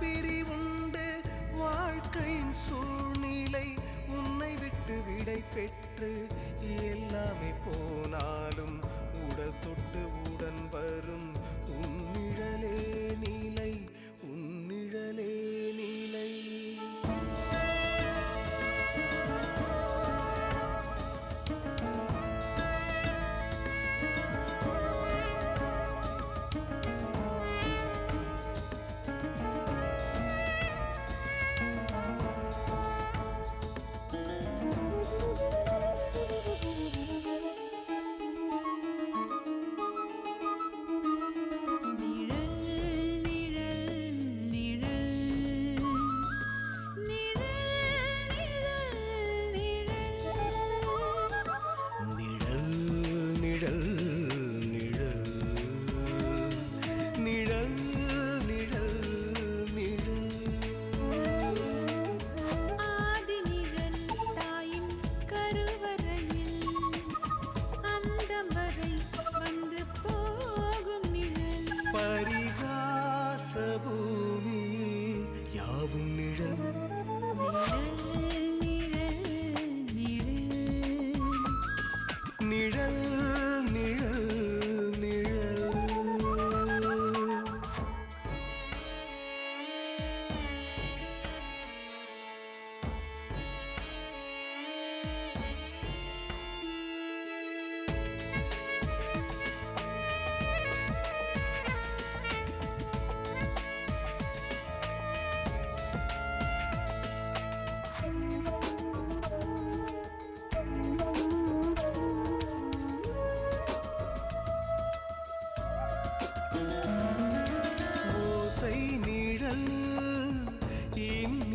பிரிவுண்டு வாழ்க்கையின் சூழ்நிலை உன்னை விட்டு விடை பெற்று எல்லாமே போனாலும் உடல் தொட்டு உடன் வரும் உன்னிழலே நிலை உன்னிழலே நிலை.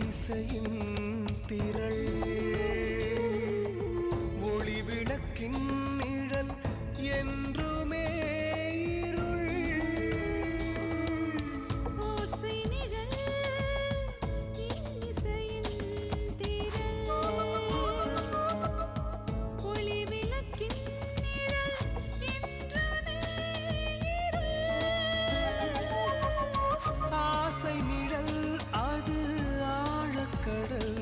இசையின் திரள் ஒளி விளக்கின் நிழல் என்றுமே இருள். ஓசை நிழல் இசையின் திரள் ஒளி விளக்கின் நிழல் என்றுமே இருள். ஆசை நிழல் அது கடல்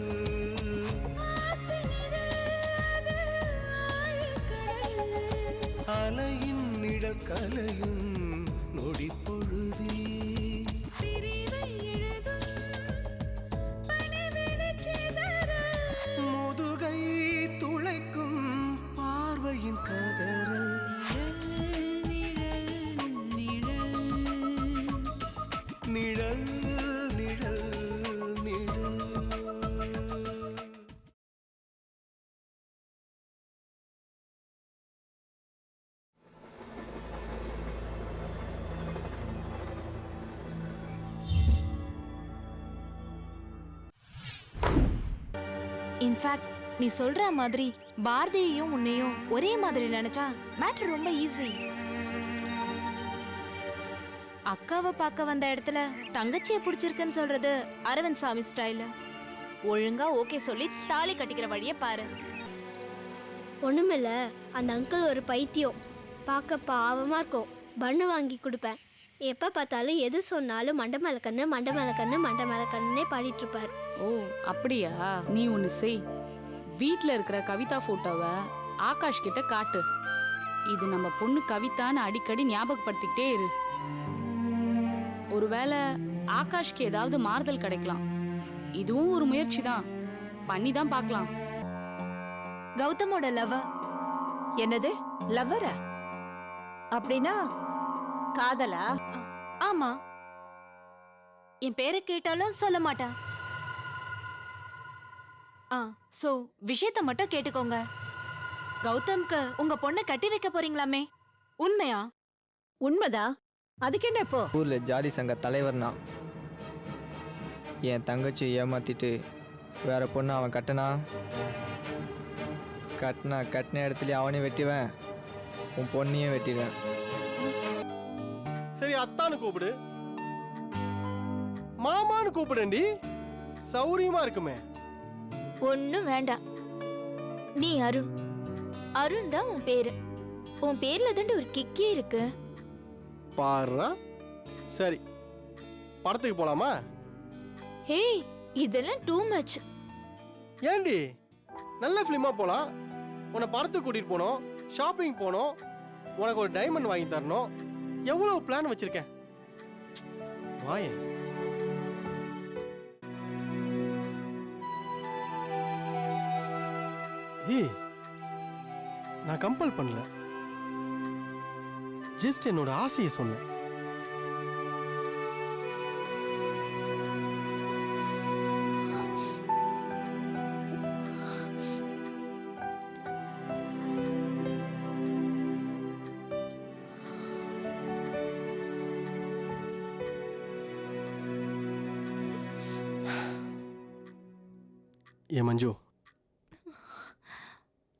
அலையின் நிழல் கலையும் நொடி பொழுதி முதுகை துளைக்கும் பார்வையின் கதறல். நிழல் நிழல் இன்ஃபேக்ட் நீ சொல்ற மாதிரி பாரதியையும் உன்னையும் ஒரே மாதிரி நினைச்சா மேட்டர் ரொம்ப ஈஸி. அக்காவை பார்க்க வந்த இடத்துல தங்கச்சியை பிடிச்சிருக்குன்னு சொல்றது அரவிந்த் சாமி ஸ்டைல். ஒழுங்கா ஓகே சொல்லி தாலி கட்டிக்கிற வழிய பாரு. ஒண்ணுமில்ல, அந்த அங்கிள் ஒரு பைத்தியம். பார்க்க பாவமா இருக்கும். பண்ணு வாங்கி கொடுப்பேன். எப்ப பார்த்தாலும் எது சொன்னாலும் மண்டை மேல கண்ணு மண்டை மேல கண்ணு மண்டை மேல கண்ணுன்னே பாடிட்டு இருப்பாரு. ஓ அப்படியா? நீ ஒன்னு செய், வீட்ல இருக்கிற கவிதா போட்டோவை ஆகாஷ் கிட்ட காட்டு. இது நம்ம பொண்ணு கவிதான்னு அடிக்கடி ஞாபகப்படுத்திக்கிட்டே இரு. ஒருவேளை ஆகாஷ்க்கு ஏதாவது மாறுதல் கிடைக்கலாம். இதுவும் ஒரு முயற்சி தான், பண்ணி தான் பார்க்கலாம். கௌதமோட லவர். என்னது லவ்வரா? அப்படின்னா காதலா? ஆமா, என் பேரை கேட்டாலும் சொல்ல மாட்டா. சோ விஷயத்த மட்டும் கேட்டுக்கோங்க. கௌதம்க்கு உங்க பொண்ணை கட்டி வைக்க போறீங்களாமே, உண்மையா? உண்மைதா. அதுக்கு என்ன இப்போ? ஊர்ல ஜாதி சங்க தலைவர்னா என் தங்கச்சி ஏமாத்திட்டு வேற பொண்ணு அவன் கட்டின இடத்துல அவனையும் வெட்டிவேன், உன் பொண்ணையும் வெட்டிடுவேன். சரி, அத்தானு கூப்பிடு, மாமான்னு கூப்பிடண்டி, சௌரியமா இருக்குமே. ஒன்னும் வேண்டாம். நீ அருண். அருண் தான் உன் பேரு. உன் பேர்ல தாண்டி ஒரு கிக்கே இருக்கு. பாருடா. சரி, படத்துக்கு போலாமா? ஹேய் இதெல்லாம் டூ மச். ஏண்டி நல்ல ஃபிலிமா போலாம், உன்னை படத்துக்கு கூட்டிட்டு போனோம், ஷாப்பிங் போனோம், உனக்கு ஒரு டைமண்ட் வாங்கி தரணும், எவ்வளவு பிளான் வச்சிருக்கேன். வாயேன். ஏய் நான் கம்பல் பண்ணல, ஜஸ்ட் என்னோட ஆசையை சொன்னேன். ஏ மஞ்சு,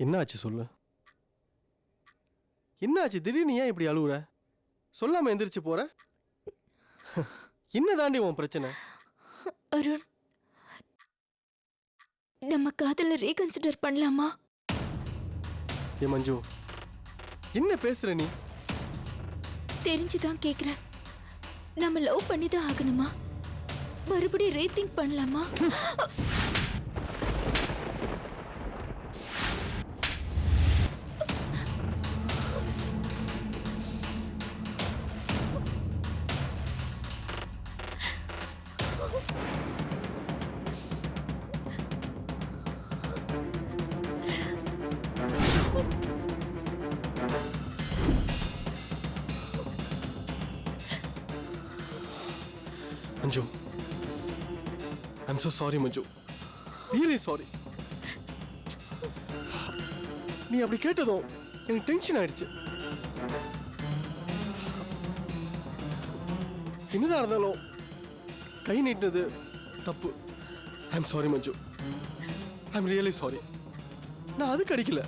என்ன ஆச்சு சொல்லு. என்ன ஆச்சு திடீர்னு ஏன் இப்படி அழுகுற? சொல்லாம எந்திரிச்சு போற. என்ன தாண்டி உன் பிரச்சனை? அருண், நம்ம காதல ரீகன்சிடர் பண்ணலாமா? ஏ மஞ்சு, என்ன பேசுற நீ? தெரிஞ்சுதான் கேக்குறேன். நம்ம லவ் பண்ணி தான் ஆகணுமா? மறுபடியும் ரீதிங்க் பண்ணலாமா? மஞ்சு, I'm so sorry Manju, really sorry. நீ அப்படி கேட்டதும் எனக்கு டென்ஷன் ஆயிடுச்சு. என்னதான் இருந்தாலும் கை நீட்டினது தப்பு. I'm sorry Manju, I'm really sorry. நான் அதுக்கு அடிக்கல.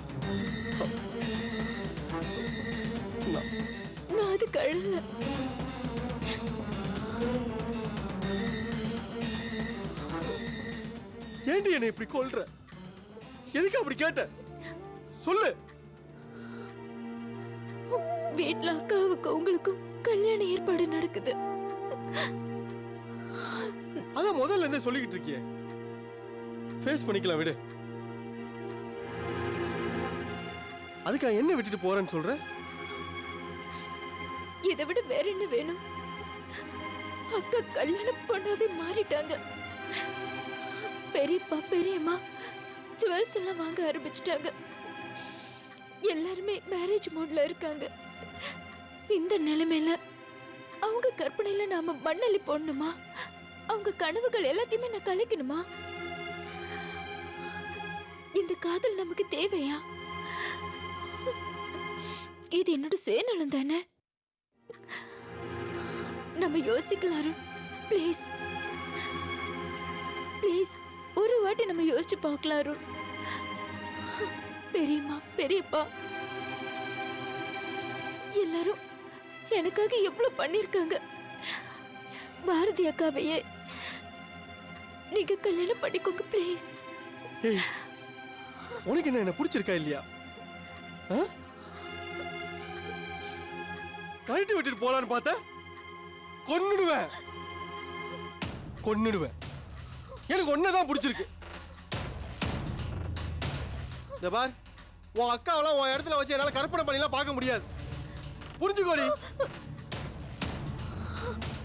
நான் அது கழல. ஏண்டி என்னை இப்படி கொல்ற? எதுக்கு அப்படி கேட்ட? சொல்லு. வீட்ல அக்காவுக்கு உங்களுக்கும் கல்யாண ஏற்பாடு நடக்குது. அதான் முதல்ல இருந்தே சொல்லிக்கிட்டு இருக்கியே. ஃபேஸ் பண்ணிக்கலாம் விடு. அதுக்காக என்ன விட்டுட்டு போறேன்னு சொல்ற? இதை விட வேற என்ன வேணும்? அக்கா கல்யாணம் பண்ணாவே மாறிட்டாங்க. பெரியப்பா பெரியம்மா ஜுவல்ஸ் எல்லாம் வாங்க ஆரம்பிச்சிட்டாங்க. எல்லாருமே மேரேஜ் மூட்ல இருக்காங்க. இந்த நிலைமையில அவங்க கற்பனையில நாம மண்ணள்ளி போடணுமா? அவங்க கனவுகள் எல்லாத்தையுமே நான் கலைக்கணுமா? இந்த காதல் நமக்கு தேவையா? இது என்னோட சுயநலம் தானே. நம்ம யோசிக்கலாம். ப்ளீஸ் ப்ளீஸ் ஒரு வாட்டி நம்ம யோசிச்சு பார்க்கலாம் அருண். பெரியம்மா பெரியப்பா எல்லாரும் எனக்காக எவ்வளவு பண்ணிருக்காங்க. பாரதி அக்காவையே நீங்க கல்யாணம் பண்ணிக்கோங்க ப்ளீஸ். ஏய், உனக்கு என்ன பிடிச்சிருக்கா இல்லையா? கழட்டி விட்டுட்டு போலான்னு பார்த்த, கொன்னுடுவேன். எனக்கு ஒன்னதான் பிடிச்சிருக்கு. இந்த பார், உன் அக்காவெல்லாம் உன் இடத்துல வச்சு என்னால கற்பனை பண்ணிலாம் பார்க்க முடியாது. புரிஞ்சுக்கோடி.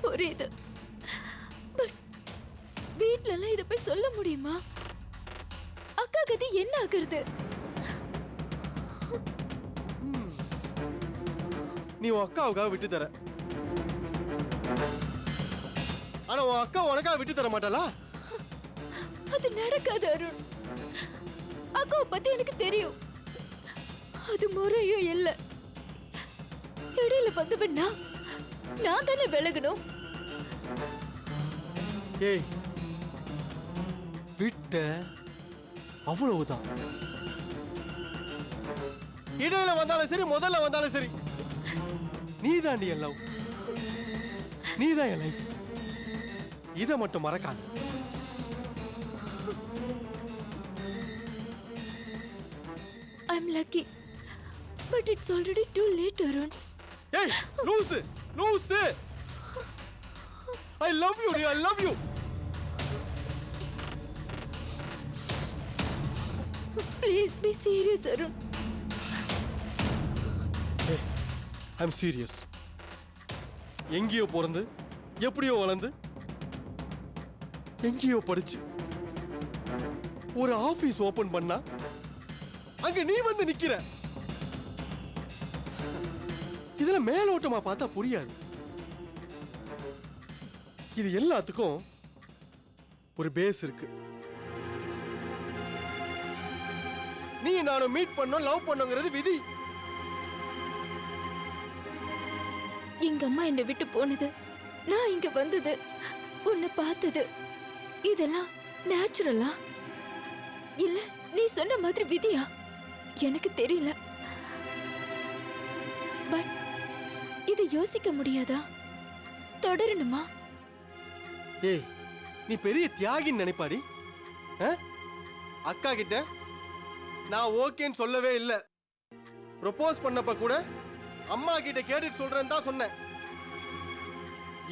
புரியுது. வீட்ல எல்லாம் இத போய் சொல்ல முடியுமா? அக்கா கதி என்ன ஆகுறது? நீ உன் அக்காவுக்காக விட்டு தர, ஆனா உன் அக்கா உனக்காக விட்டு தர மாட்டாளா? அது நடக்காது அருண். அக்காவை பத்தி எனக்கு தெரியும். அது முறையும் இல்ல. இடையில வந்தவன்னா நான் தானே விலகணும். ஏய், விட்ட அவ்வளவுதான். இடையில வந்தாலும் சரி, முதல்ல வந்தாலும் சரி, நீதாண்டி என் லவ், நீதான் என் லைஃப். இதை மட்டும் மறக்காது. I'm lucky, but it's already too late, Arun. Hey, lose! I love you, dear, I love you. Please be serious Arun. I am serious. எங்கேயோ பிறந்து எப்படியோ வளர்ந்து எங்கேயோ படிச்சு ஒரு ஆபீஸ் ஓபன் பண்ணா அங்க நீ வந்து நிக்கிற. இதுல மேலோட்டமா பார்த்தா புரியாது. இது எல்லாத்துக்கும் ஒரு பேஸ் இருக்கு. நீ நானும் மீட் பண்ணோம், லவ் பண்ணோங்கிறது விதி. எங்க அம்மா என்னை விட்டு போனது, நான் இங்க வந்தது, உன்னை பார்த்தது, இதெல்லாம் நேச்சுரலா இல்ல நீ சொன்ன மாதிரி விதியா எனக்கு தெரியல. பட் இது யோசிக்க முடியாதா? தொடரணுமா? ஏய், நீ பெரிய தியாகின்னு நினைப்பாடி. அக்கா கிட்ட நான் ஓகேன்னு சொல்லவே இல்லை. ப்ரொபோஸ் பண்ணப்ப கூட அம்மா கிட்ட கேட்டுட்டு சொல்றேன்னு தான் சொன்னேன்.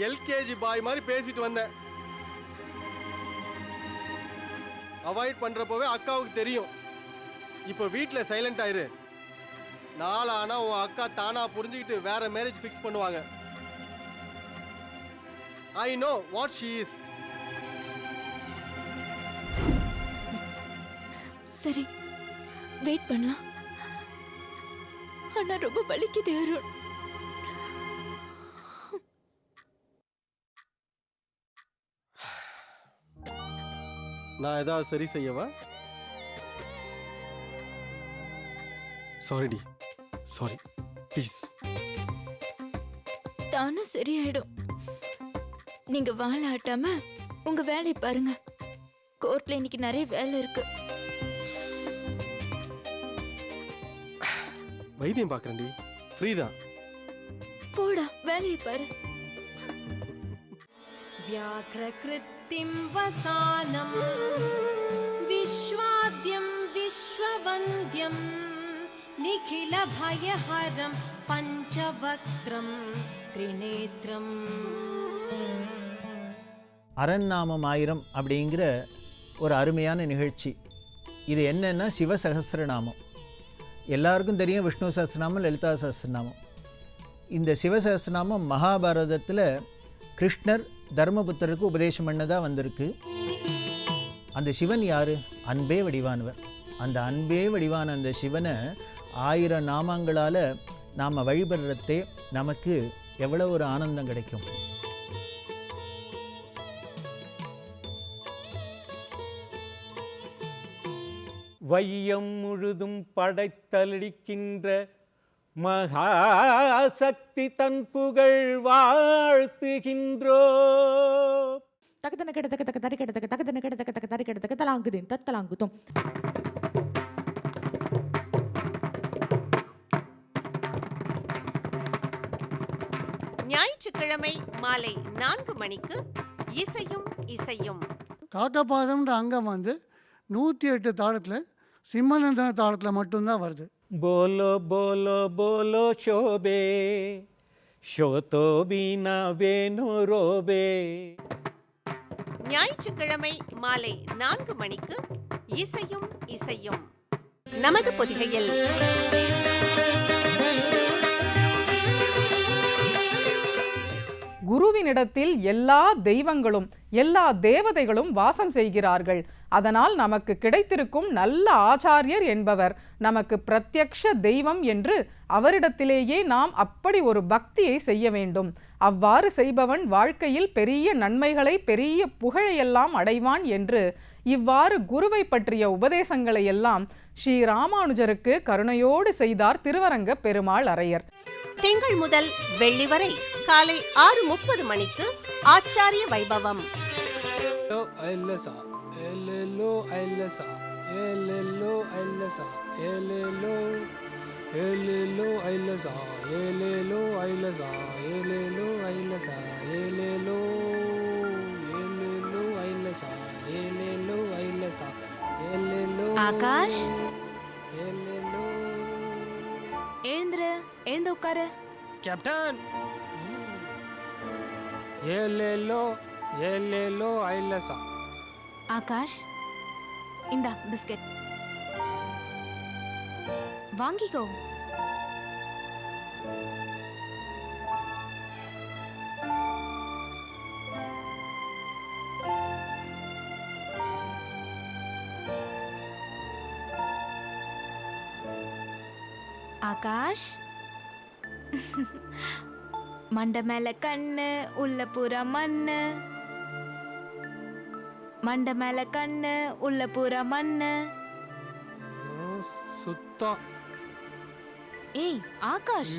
எல்கேஜி பாய் மாதிரி பேசிட்டு வந்தேன். அவாய்ட் பண்றப்பவே அக்காவுக்கு தெரியும். இப்போ வீட்ல சைலண்ட் ஆயிரு. நாளானா உன் அக்கா தானா புரிஞ்சுக்கிட்டு வேற மேரேஜ் ஃபிக்ஸ் பண்ணுவாங்க. I know what she is. சரி, வெயிட் பண்ணலாம். ஆனா ரொம்ப வலிக்குது அருண். நான் ஏதாவது சரி செய்யவா? சாரிடி, சாரி, ப்ளீஸ். தானா சரியாயிடும். நீங்க வாழ ஆட்டாம உங்க வேலையை பாருங்க. கோர்ட்ல இன்னைக்கு நிறைய வேலை இருக்கு. வைத்தியம் பார்க்கறேன்டி, ஃப்ரீ தான். போடா, வேலையை பாரு. व्याघ्रकृत्तिं वसानं विश्वाद्यं विश्ववन्द्यं निखिलभयहरं पञ्चवक्त्रं त्रिनेत्रम्. அரண்நாமம் 1000 அப்படிங்கிற ஒரு அருமையான நிகழ்ச்சி. இது என்னென்னா சிவசகஸ்ரநாமம். எல்லாருக்கும் தெரியும் விஷ்ணு சஹஸ்ரநாமம், லலிதா சஹஸ்ரநாமம். இந்த சிவசஹஸ்ரநாமம் மகாபாரதத்தில் கிருஷ்ணர் தர்மபுத்தருக்கு உபதேசம் பண்ணதாக வந்திருக்கு. அந்த சிவன் யார்? அன்பே வடிவானவர். அந்த அன்பே வடிவான அந்த சிவனை 1000 நாமங்களால் நாம் வழிபடுறதே நமக்கு எவ்வளோ ஒரு ஆனந்தம் கிடைக்கும். வையம் முழுதும் படைத்தளிக்கின்ற மகாசக்தி தன் புகழ் வாழ்த்துகின்றோ. தக்கதன கெட தக்க தக்க தரி கெட தக்க தக்கதன கெட தக்க தக்க தரி கெட தக்க தலாங்குதின் தத்தலாங்குதும். ஞாயிற்றுக்கிழமை மாலை 4 மணிக்கு இசையும் இசையும். காக்கபாதம்ன்ற அங்கம் 108 தாளத்தில் சிம்மநந்தன தாளத்தில் மட்டும்தான் வருது. போலோ போலோ போலோ ஷோபே ஷோதோ பீனா வேணு ரோபே. ஞாயிற்றுக்கிழமை மாலை 4 மணிக்கு இசையும் இசையும். நமது பொதிகையில் குருவினிடத்தில் எல்லா தெய்வங்களும் எல்லா தேவதைகளும் வாசம் செய்கிறார்கள். அதனால் நமக்கு கிடைத்திருக்கும் நல்ல ஆச்சாரியர் என்பவர் நமக்கு பிரத்யக்ஷ தெய்வம் என்று அவரிடத்திலேயே நாம் அப்படி ஒரு பக்தியை செய்ய வேண்டும். அவ்வாறு செய்பவன் வாழ்க்கையில் பெரிய நன்மைகளை பெரிய புகழையெல்லாம் அடைவான் என்று இவ்வாறு குருவை பற்றிய உபதேசங்களை எல்லாம் ஸ்ரீ ராமானுஜருக்கு கருணையோடு செய்தார் திருவரங்க பெருமாள் அரையர். திங்கள் முதல் வெள்ளி வரை காலை 6:30 மணிக்கு ஆச்சாரிய வைபவம். ஆகாஷ், எழுந்துரு, எழுந்து உட்காரு. கேப்டன் ஏலேலோ ஏலேலோ ஐலசா. ஆகாஷ், இந்தா பிஸ்கட். வாங்கிக்கோ. ஆகாஷ், மண்டை மேல கண்ணு உள்ள பூரா மண்ணு, மண்டை மேல கண்ணு உள்ள பூரா மண்ணு. சுத்தம். ஏய் ஆகாஷ்,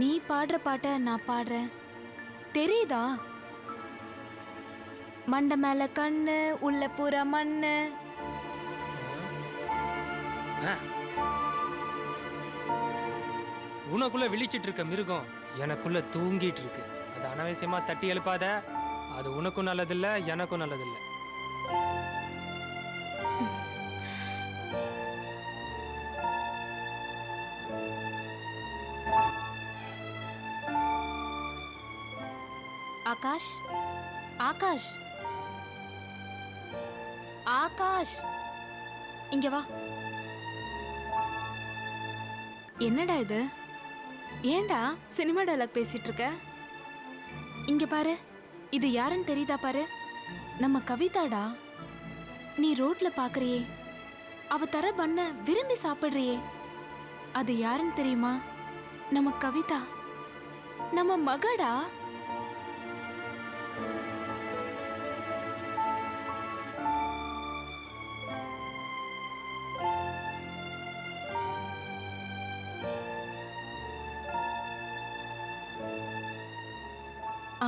நீ பாடுற பாட்ட நான் பாடுறேன், தெரியுதா? மண்டை மேல கண்ணு உள்ள பூரா மண்ணு. உனக்குள்ள விழிச்சிட்டு இருக்க மிருகம் எனக்குள்ள தூங்கிட்டு இருக்கு. அது அனாவசியமா தட்டி எழுப்பாத. அது உனக்கும் நல்லதில்ல, எனக்கும் நல்லதில்ல. ஆகாஷ், ஆகாஷ், ஆகாஷ், இங்க வா. என்னடா இது? ஏன்டா சினிமா டயலாக் பேசிட்டு இருக்க? இங்க பாரு, இது யாருன்னு தெரியுதா பாரு? நம்ம கவிதாடா. நீ ரோட்ல பாக்குறியே, அவ தர பண்ண விரும்பி சாப்பிடுறியே, அது யாருன்னு தெரியுமா? நம்ம கவிதா, நம்ம மகடா.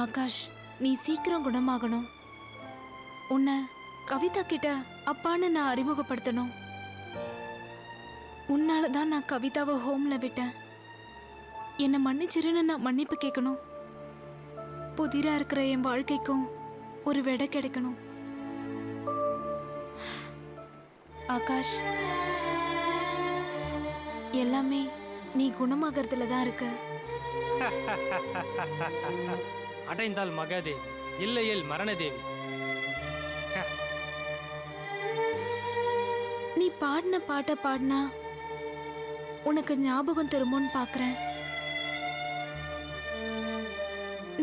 ஆகாஷ், நீ சீக்கிரம் குணமாகணும். உன்னை கவிதா கிட்ட அப்பான்னு நான் அறிமுகப்படுத்தணும். உன்னாலதான் நான் கவிதாவை ஹோம்ல விட்டேன். என்னை மன்னிச்சிருன்னு நான் மன்னிப்பு கேட்கணும். புதிரா இருக்கிற என் வாழ்க்கைக்கும் ஒரு விடை கிடைக்கணும். ஆகாஷ், எல்லாமே நீ குணமாகறதுல தான் இருக்க. அடைந்தால் மகாதேவி, இல்லையேல் மரணதேவி. நீ பாடின பாட்ட பாடினா உனக்கு ஞாபகம் திரும்பும்னு பாக்குறேன்.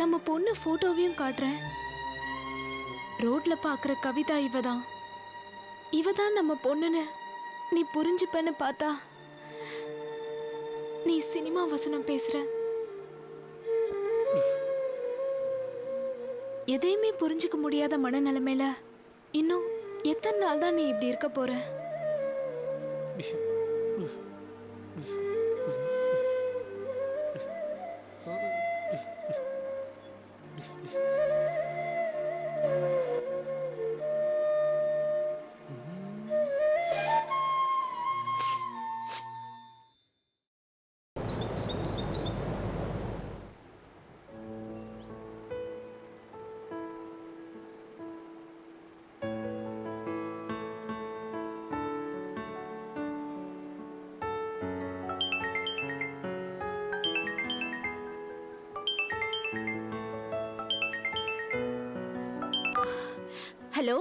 நம்ம பொண்ணு போட்டோவையும் காட்டுறேன். ரோட்ல பாக்குற கவிதா இவதான். இவதான் நம்ம பொண்ணுன்னு நீ புரிஞ்சுப்பன்னு பார்த்தா நீ சினிமா வசனம் பேசுற. எதையுமே புரிஞ்சுக்க முடியாத மனநிலைமையில இன்னும் எத்தனை நாள் தான் நீ இப்படி இருக்க போற? ஹலோ,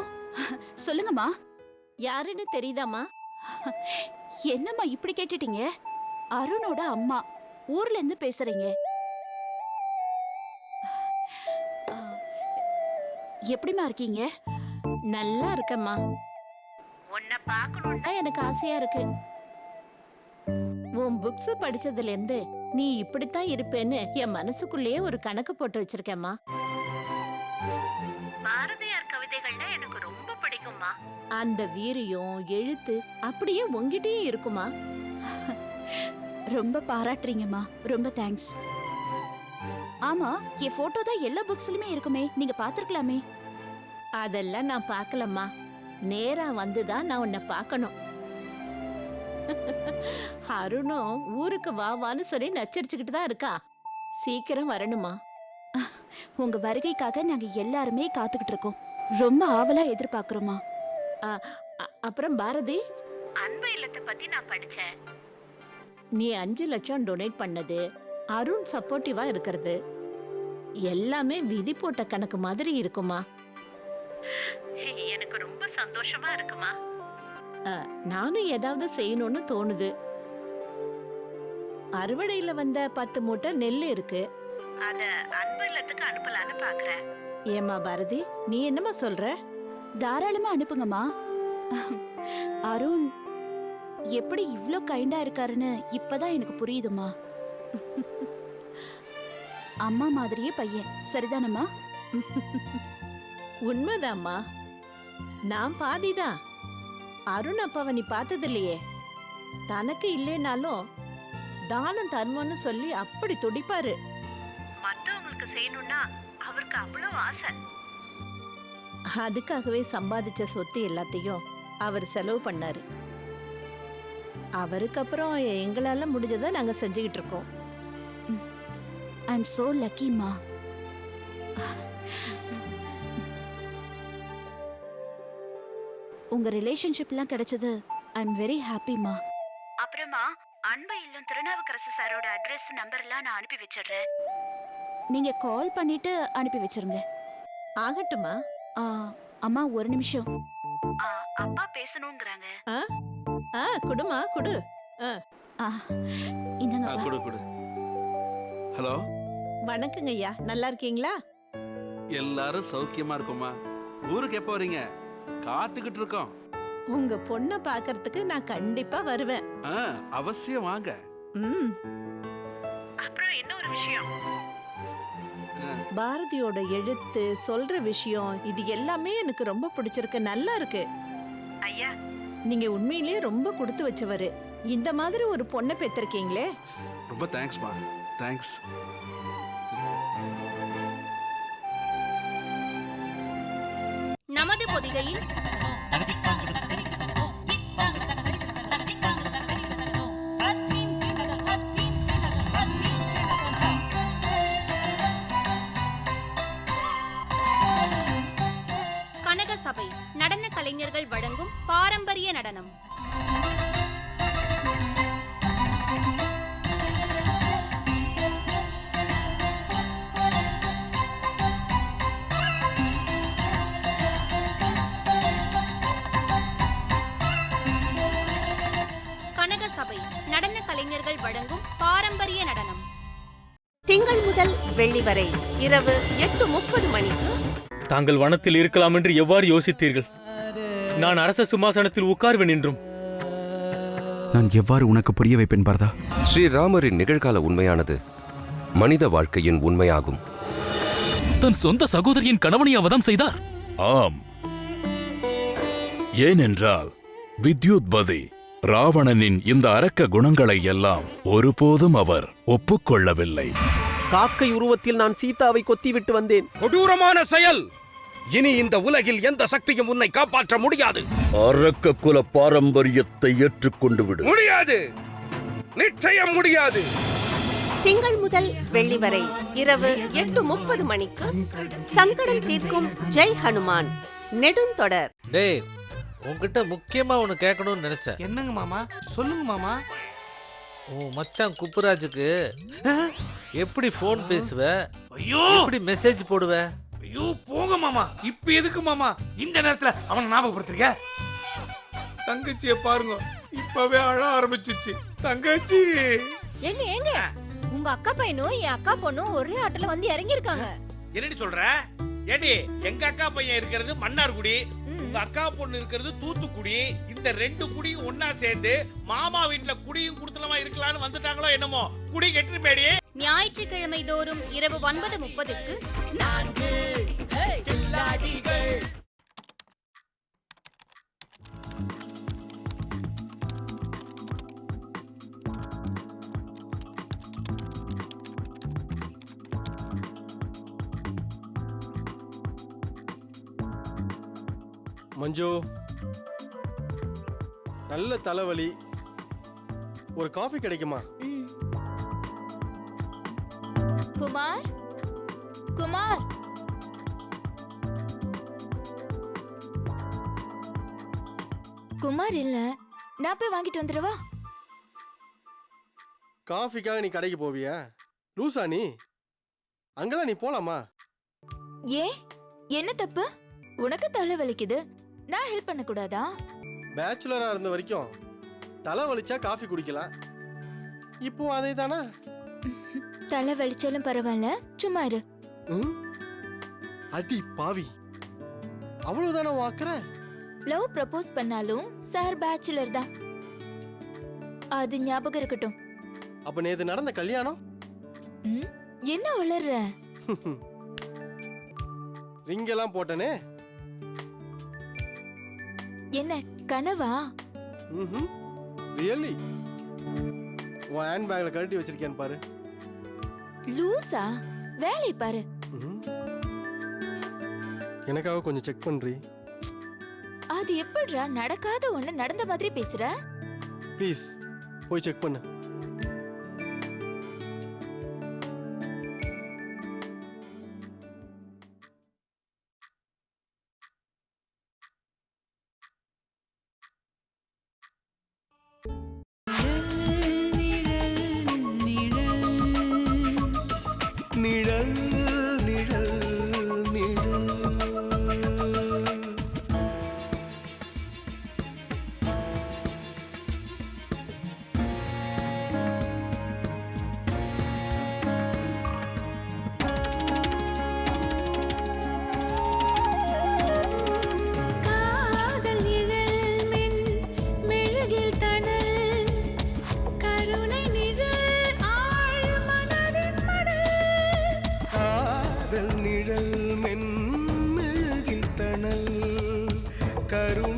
சொல்லுங்கம்மா. யாருன்னு தெரியுதாம்மா? என்னம்மா இப்படி கேட்டுட்டீங்க? அருணோட அம்மா, ஊர்ல இருந்து பேசுறீங்க. எப்படிமா இருக்கீங்க? நல்லா இருக்கம்மா. உன்னை பார்க்கணும்னா எனக்கு ஆசையா இருக்கு. உன் புக்ஸ் படிச்சதுல இருந்து நீ இப்படித்தான் இருப்பேன்னு என் மனசுக்குள்ளேயே ஒரு கணக்கு போட்டு வச்சிருக்கேம்மா. பாரதியார் கவிதைகள்னா எனக்கு ரொம்ப பிடிக்கும்மா. அந்த வீரியம் எழுத்து அப்படியே உங்கிட்டயே இருக்குமா. ரொம்ப பாராட்டுறீங்கம்மா, ரொம்ப தேங்க்ஸ். ஆமா, என் போட்டோ தான் எல்லா புக்ஸ்லயுமே இருக்குமே, நீங்க பாத்துருக்கலாமே. அதெல்லாம் நான் பார்க்கலம்மா. நேரா வந்துதான் நான் உன்னை பார்க்கணும். அருணும் ஊருக்கு வான்னு சொல்லி நச்சரிச்சுக்கிட்டு தான் இருக்கா. சீக்கிரம் வரணுமா. உங்க வருகைக்காக நாங்க எல்லாருமே காத்துக்கிட்டு இருக்கோம். ரொம்ப ஆவலா எதிர்பார்க்கிறோமா. அப்புறம் பாரதி, அன்பு இல்லத்தை பத்தி நான் படிச்சேன். நீ 5 லட்சம் டொனேட் பண்ணது, அருண் சப்போர்ட்டிவா இருக்கிறது எல்லாமே விதி போட்ட கணக்கு மாதிரி இருக்குமா. எனக்கு ரொம்ப சந்தோஷமா இருக்குமா. நானும் ஏதாவது செய்யணும்னு தோணுது. அறுவடையில வந்த 10 மூட்டை நெல் இருக்கு. அத அன்பு இல்லத்துக்கு அனுப்பலான்னு பாக்குறேன். ஏமா பாரதி, நீ என்னமா சொல்ற? தாராளமா அனுப்புங்கம்மா. அருண் எப்படி இவ்ளோ கைண்டா இருக்காருன்னு இப்பதான் எனக்கு புரியுதுமா. அம்மா மாதிரியே பையன், சரிதானம்மா? உண்மைதாம்மா. நான் பாதிதான். அருண் அப்பாவை நீ பார்த்தது இல்லையே. தனக்கு இல்லைனாலும் தானம் தர்மம்னு சொல்லி அப்படி துடிப்பாரு. மற்றவங்களுக்கு செய்யணும்னா அவருக்கு அவ்வளவு ஆசை. அதுக்காகவே சம்பாதிச்ச சொத்து எல்லாத்தையும் அவர் செலவு பண்ணாரு. அவருக்கு அப்புறம் எங்களால முடிஞ்சதை நாங்க செஞ்சுக்கிட்டு இருக்கோம். ஐ அம் சோ லக்கிமா. உங்க ரிலேஷன்ஷிப்லாம் கிடைச்சது ஐ அம் வெரி ஹாப்பிமா. அப்புறமா அன்பு இல்லம் திருநாவுக்கரசு சாரோட அட்ரஸ் நம்பர்லாம் நான் அனுப்பி வச்சிடுறேன். நீங்க கால் பண்ணிட்டு அனுப்பி வச்சிருங்க. ஆகட்டுமா. அம்மா ஒரு நிமிஷம். அப்பா பேசணும்ங்கறாங்க. குடுமா குடு. இந்தங்க குடு குடு. ஹலோ, வணக்கங்க ஐயா, நல்லா இருக்கீங்களா? எல்லாரும் சௌக்கியமா இருக்கோமா? ஊருக்கு எப்போ வரீங்க? காத்துக்கிட்டு இருக்கோம். உங்க பொண்ணை பார்க்கிறதுக்கு நான் கண்டிப்பா வருவேன். அவசியம் வாங்க. அப்புறம் இன்னொரு விஷயம், பாரதியோட எழுத்து, சொல்ற விஷயம், இது எல்லாமே எனக்கு ரொம்ப பிடிச்சிருக்கு, நல்லா இருக்கு. ஐயா, நீங்க உண்மையிலேயே ரொம்ப கொடுத்து வச்சவரு. இந்த மாதிரி ஒரு பொண்ணை பெற்றிருக்கீங்களே, ரொம்ப தேங்க்ஸ்மா. தேங்க்ஸ். நமது பொதிகையில் கனகசபை நடன கலைஞர்கள் வழங்கும் பாரம்பரிய நடனம். கனகசபை நடன கலைஞர்கள் வழங்கும் பாரம்பரிய நடனம். திங்கள் முதல் வெள்ளி வரை இரவு 8:30 மணிக்கு. தாங்கள் வனத்தில் இருக்கலாம் என்று எவ்வாறு யோசித்தீர்கள்? நான் அரச சிம்மாசனத்தில் உட்கார்வேன் என்றும். நான் எவ்வாறு உனக்கு புரிய வைப்பேன் பரதா? ஸ்ரீராமரின் நிகழ்கால உண்மையானது மனித வாழ்க்கையின் உண்மையாகும். தன் சொந்த சகோதரியின் கணவனை அவதம் செய்தார். ஆம், ஏனென்றால் வித்யுத்பதி ராவணனின் இந்த அரக்க குணங்களை எல்லாம் ஒருபோதும் அவர் ஒப்புக்கொள்ளவில்லை. காக்கை உருவத்தில் நான் சீதாவை கொத்திவிட்டு வந்தேன். கொடூரமான செயல். இனி இந்த உலகில் எந்த சக்தியும் உன்னை காப்பாற்ற முடியாது. அரக்க குல பாரம்பரியத்தை ஏற்றுக்கொண்டு விடு. முடியாது, நிச்சயம் முடியாது. திங்கள் முதல் வெள்ளி வரை இரவு 8:30 மணிக்கு சங்கடம் தீர்க்கும் ஜெய் ஹனுமான் நெடுந்தொடர். டேய், உன்கிட்ட முக்கியமா ஒன்னு கேட்கணும்னு நினைச்சேன். என்னங்க மாமா? சொல்லுங்க மாமா. உன் மச்சான் குப்புராஜுக்கு எப்படி போன் பேசுவ? ஐயோ, எப்படி மெசேஜ் போடுவ? ஐயோ போங்க மாமா. இப்ப எதுக்கு மாமா இந்த நேரத்துல அவனை ஞாபகப்படுத்துறீங்க? தங்கச்சிய பாருங்க, இப்பவே அழ ஆரம்பிச்சிச்சு. தங்கச்சி ஏங்க உங்க அக்கா பையனும் என் அக்கா பொண்ணும் ஒரே ஆட்டோல வந்து இறங்கி இருக்காங்க. என்னடி சொல்ற? ஏடி, எங்க அக்கா பையன் இருக்கிறது மன்னார்குடி, உங்க அக்கா பொண்ணு இருக்கிறது தூத்துக்குடி. இந்த 2 குடியும் ஒன்னா சேர்ந்து மாமா வீட்டுல குடியும் குடுத்தலமா இருக்கலாம்னு வந்துட்டாங்களோ என்னமோ. குடி கெட்டு மேடி. ஞாயிற்றுக்கிழமை தோறும் இரவு 9:30க்கு மஞ்சு, நல்ல தலைவலி, ஒரு காஃபி கிடைக்குமா? குமார், குமார், குமார் இல்ல, நான் போய் வாங்கிட்டு வந்துடுவா? காஃபிக்காக நீ கடைக்கு போவியா? லூசா நீ? அங்கெல்லாம் நீ போலாமா? ஏன், என்ன தப்பு? உனக்கு தலை வலிக்குது, நான் ஹெல்ப் பண்ண கூடாதா? பேச்சுலரா இருந்த வரைக்கும் தலை வலிச்சா காஃபி குடிக்கலாம். இப்போ அதே தானா? தலை வலிச்சாலும் பரவாயில்ல, சும்மா இரு. அடி பாவி, அவ்வளவுதானே வாக்குற? லவ் ப்ரப்போஸ் பண்ணாலும் சார் பேச்சுலர் தான், அது ஞாபகம் இருக்கட்டும். அப்ப நேத்து நடந்த கல்யாணம் என்ன வளர்ற? ரிங் எல்லாம் போட்டனே. என்ன கனவா? ரியலி. உன் ஹேண்ட் பேக்ல கழட்டி வச்சிருக்கேன் பாரு. லூசா? வேலை பாரு. எனக்காக கொஞ்சம் செக் பண்றீ? அது எப்படிடா நடக்காத ஒண்ணு நடந்த மாதிரி பேசுற? ப்ளீஸ் போய் செக் பண்ணு. நிழல் நிழல் நிழல் காதல் நிழல் மின் மெழுகில் தணல் கருணை நிழல் ஆழ் மனதின் மடல். காதல் நிழல் மென்மெழுகில் தணல் கருணை